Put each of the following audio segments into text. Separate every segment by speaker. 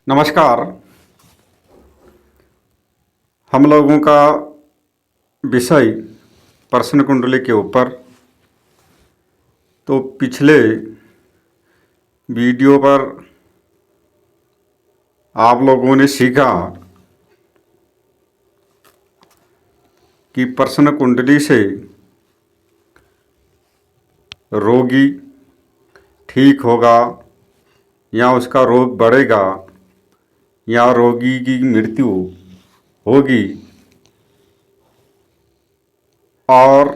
Speaker 1: नमस्कार। हम लोगों का विषय प्रश्न कुंडली के ऊपर। तो पिछले वीडियो पर आप लोगों ने सीखा कि प्रश्न कुंडली से रोगी ठीक होगा या उसका रोग बढ़ेगा या रोगी की मृत्यु होगी, और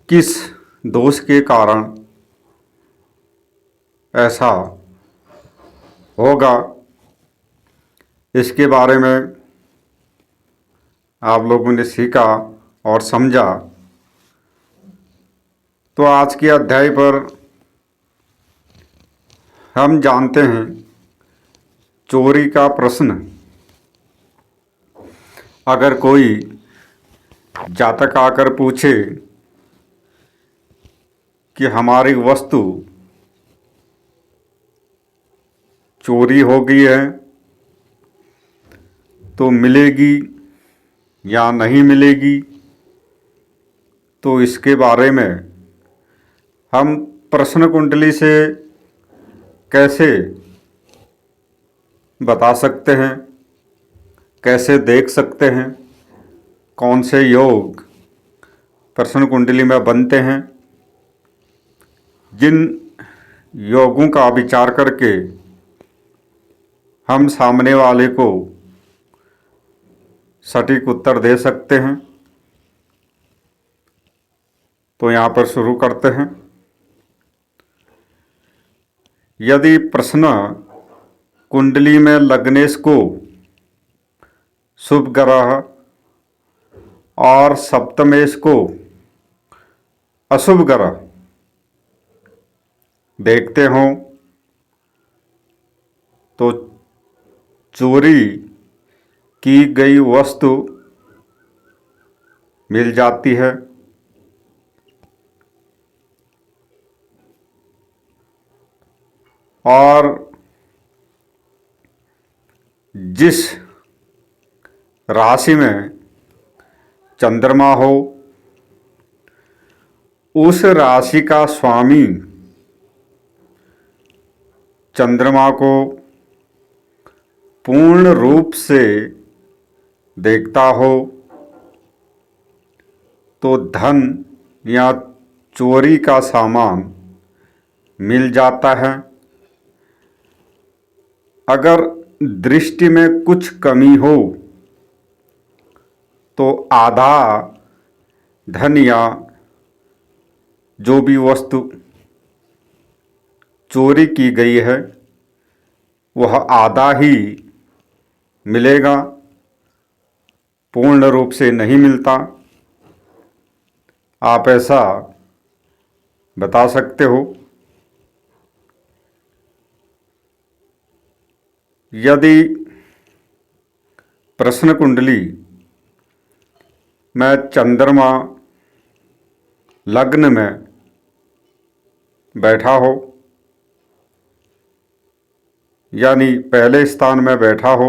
Speaker 1: किस दोष के कारण ऐसा होगा, इसके बारे में आप लोगों ने सीखा और समझा। तो आज के अध्याय पर हम जानते हैं चोरी का प्रश्न। अगर कोई जातक आकर पूछे कि हमारी वस्तु चोरी हो गई है तो मिलेगी या नहीं मिलेगी, तो इसके बारे में हम प्रश्न कुंडली से कैसे बता सकते हैं, कैसे देख सकते हैं, कौन से योग प्रश्न कुंडली में बनते हैं, जिन योगों का विचार करके हम सामने वाले को सटीक उत्तर दे सकते हैं। तो यहाँ पर शुरू करते हैं। यदि प्रश्न कुंडली में लग्नेश को शुभ ग्रह और सप्तमेश को अशुभ ग्रह देखते हों तो चोरी की गई वस्तु मिल जाती है। और जिस राशि में चंद्रमा हो, उस राशि का स्वामी चंद्रमा को पूर्ण रूप से देखता हो तो धन या चोरी का सामान मिल जाता है। अगर दृष्टि में कुछ कमी हो तो आधा धन या जो भी वस्तु चोरी की गई है वह आधा ही मिलेगा, पूर्ण रूप से नहीं मिलता। आप ऐसा बता सकते हो। यदि प्रश्न कुंडली में चंद्रमा लग्न में बैठा हो, यानी पहले स्थान में बैठा हो,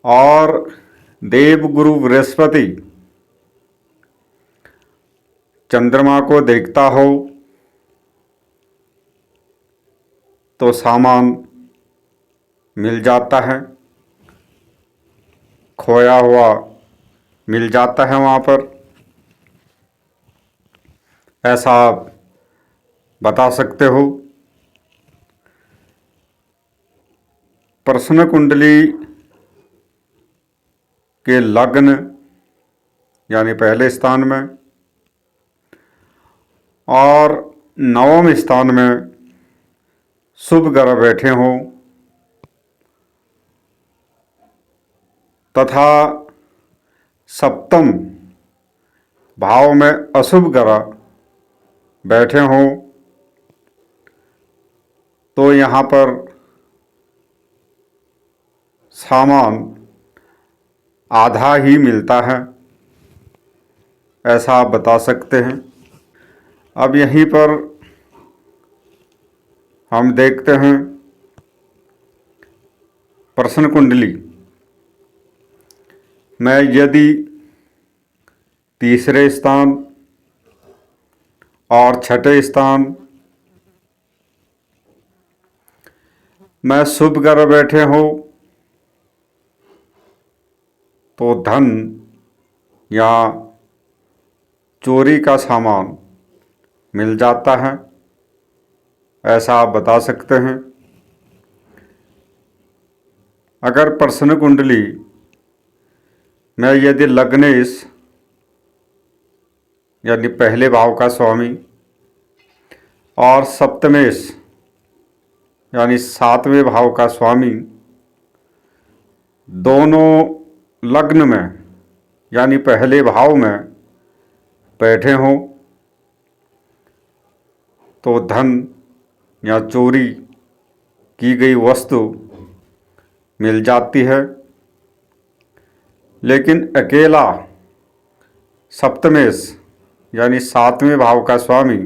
Speaker 1: और देवगुरु बृहस्पति चंद्रमा को देखता हो तो सामान मिल जाता है, खोया हुआ मिल जाता है वहाँ पर। ऐसा आप बता सकते हो। प्रश्न कुंडली के लग्न यानी पहले स्थान में और नवम स्थान में शुभ ग्रह बैठे हों तथा सप्तम भाव में अशुभ ग्रह बैठे हों तो यहाँ पर सामान आधा ही मिलता है, ऐसा आप बता सकते हैं। अब यहीं पर हम देखते हैं प्रश्न कुंडली में यदि तीसरे स्थान और छठे स्थान में शुभ ग्रह बैठे हो तो धन या चोरी का सामान मिल जाता है, ऐसा आप बता सकते हैं। अगर प्रश्न कुंडली में यदि लग्नेश यानी पहले भाव का स्वामी और सप्तमेश यानी सातवें भाव का स्वामी दोनों लग्न में यानी पहले भाव में बैठे हों तो धन या चोरी की गई वस्तु मिल जाती है। लेकिन अकेला सप्तमेश यानी सातवें भाव का स्वामी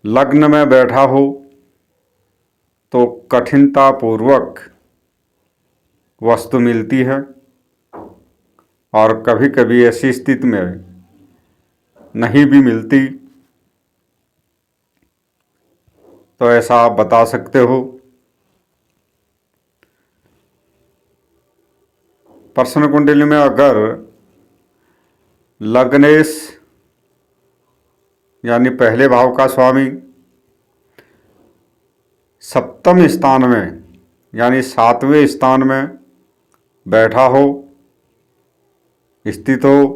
Speaker 1: लग्न में बैठा हो तो कठिनतापूर्वक वस्तु मिलती है और कभी कभी ऐसी स्थिति में नहीं भी मिलती, तो ऐसा आप बता सकते हो। प्रश्न कुंडली में अगर लग्नेश यानी पहले भाव का स्वामी सप्तम स्थान में यानी सातवें स्थान में बैठा हो, स्थित हो,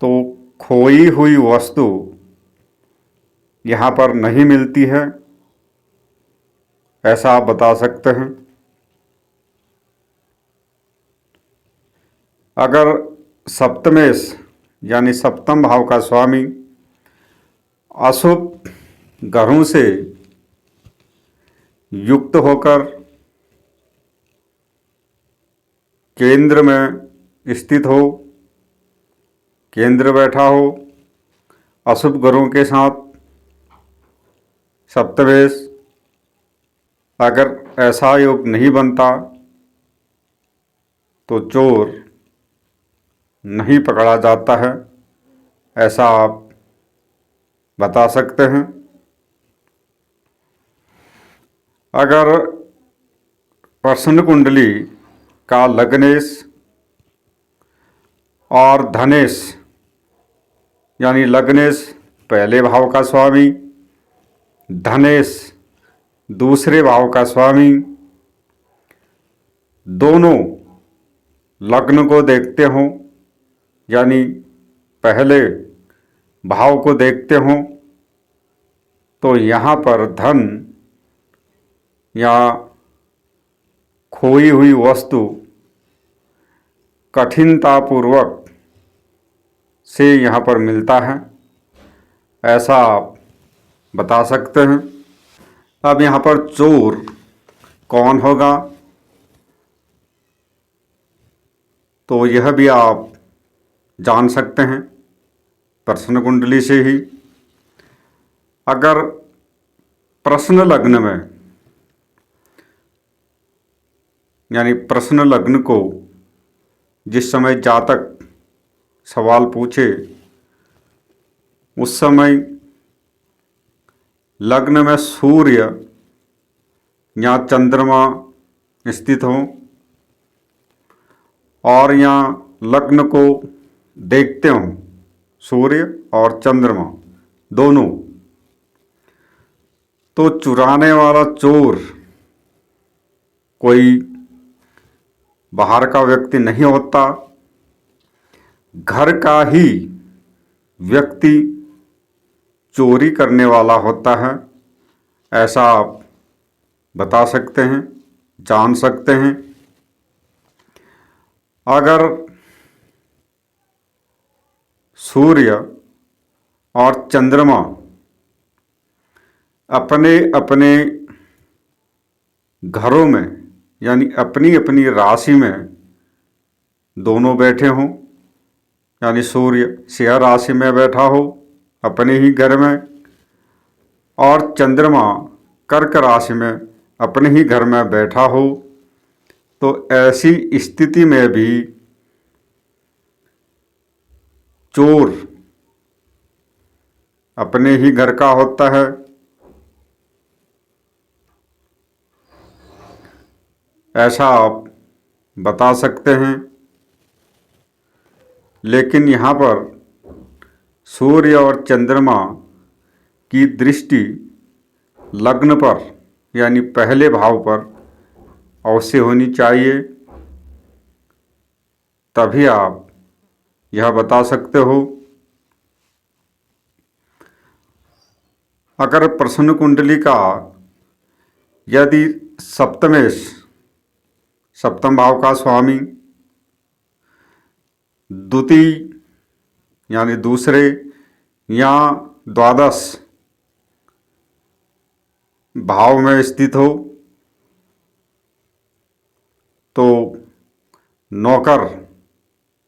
Speaker 1: तो खोई हुई वस्तु यहाँ पर नहीं मिलती है, ऐसा आप बता सकते हैं। अगर सप्तमेश यानी सप्तम भाव का स्वामी अशुभ ग्रहों से युक्त होकर केंद्र में स्थित हो, केंद्र बैठा हो अशुभ ग्रहों के साथ सप्तमेश, अगर ऐसा योग नहीं बनता तो चोर नहीं पकड़ा जाता है, ऐसा आप बता सकते हैं। अगर प्रश्न कुंडली का लग्नेश और धनेश यानी लग्नेश पहले भाव का स्वामी, धनेश दूसरे भाव का स्वामी दोनों लग्न को देखते हों यानी पहले भाव को देखते हों तो यहाँ पर धन या खोई हुई वस्तु कठिनतापूर्वक से यहाँ पर मिलता है, ऐसा आप बता सकते हैं। अब यहाँ पर चोर कौन होगा तो यह भी आप जान सकते हैं प्रश्न कुंडली से ही। अगर प्रश्न लग्न में यानी प्रश्न लग्न को जिस समय जातक सवाल पूछे उस समय लग्न में सूर्य या चंद्रमा स्थित हो और यहाँ लग्न को देखते हो सूर्य और चंद्रमा दोनों, तो चुराने वाला चोर कोई बाहर का व्यक्ति नहीं होता, घर का ही व्यक्ति चोरी करने वाला होता है, ऐसा आप बता सकते हैं, जान सकते हैं। अगर सूर्य और चंद्रमा अपने अपने घरों में यानी अपनी अपनी राशि में दोनों बैठे हों, यानी सूर्य सिंह राशि में बैठा हो अपने ही घर में और चंद्रमा कर्क राशि में अपने ही घर में बैठा हो, तो ऐसी स्थिति में भी चोर अपने ही घर का होता है। ऐसा आप बता सकते हैं। लेकिन यहाँ पर सूर्य और चंद्रमा की दृष्टि लग्न पर यानी पहले भाव पर अवश्य होनी चाहिए, तभी आप यह बता सकते हो। अगर प्रश्न कुंडली का यदि सप्तमेश, सप्तम भाव का स्वामी द्वितीय यानी दूसरे या द्वादश भाव में स्थित हो, तो नौकर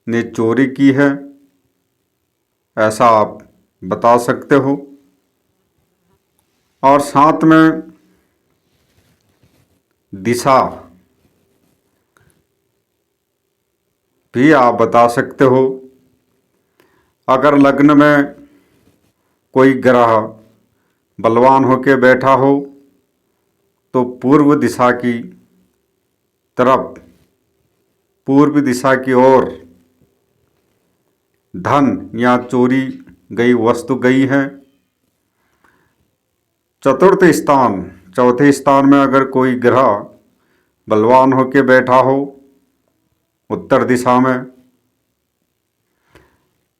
Speaker 1: ने चोरी की है, ऐसा आप बता सकते हो। और साथ में दिशा भी आप बता सकते हो। अगर लग्न में कोई ग्रह बलवान होकर बैठा हो, तो पूर्व दिशा की तरफ, पूर्व दिशा की ओर धन या चोरी गई वस्तु गई है। चतुर्थ स्थान, चौथे स्थान में अगर कोई ग्रह बलवान होकर बैठा हो उत्तर दिशा में,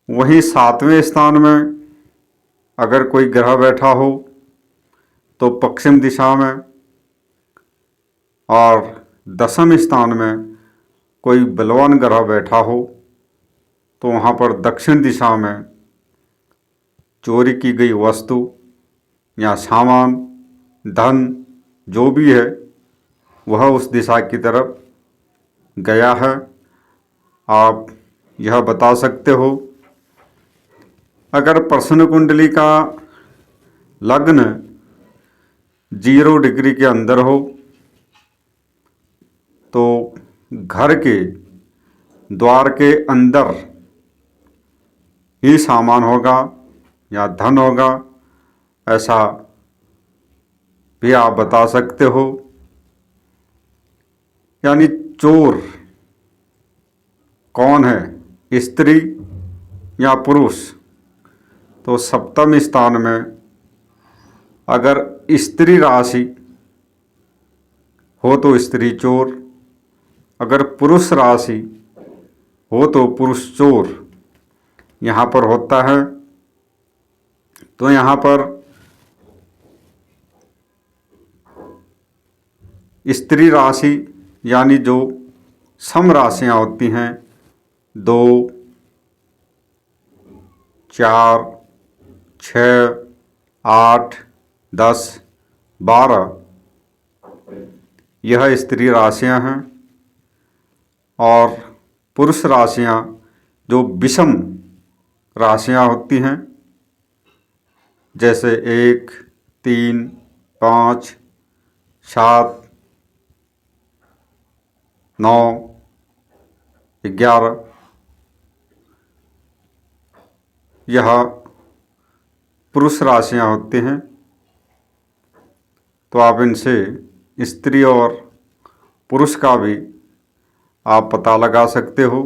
Speaker 1: वहीं सातवें स्थान में अगर कोई ग्रह बैठा हो तो पश्चिम दिशा में, और दसम स्थान में कोई बलवान ग्रह बैठा हो तो वहाँ पर दक्षिण दिशा में चोरी की गई वस्तु या सामान, धन जो भी है वह उस दिशा की तरफ गया है। आप यह बता सकते हो। अगर प्रश्न कुंडली का लग्न 0 डिग्री के अंदर हो, तो घर के द्वार के अंदर ही सामान होगा या धन होगा, ऐसा भी आप बता सकते हो। यानी चोर कौन है, स्त्री या पुरुष, तो सप्तम स्थान में अगर स्त्री राशि हो तो स्त्री चोर, अगर पुरुष राशि हो तो पुरुष चोर यहाँ पर होता है। तो यहाँ पर स्त्री राशि यानी जो सम राशियाँ होती हैं, 2, 4, 6, 8, 10, 12 यह स्त्री राशियाँ हैं। और पुरुष राशियाँ जो विषम राशियाँ होती हैं, जैसे 1, 3, 5, 7, 9, 11, यह पुरुष राशियाँ होती हैं। तो आप इनसे स्त्री और पुरुष का भी आप पता लगा सकते हो।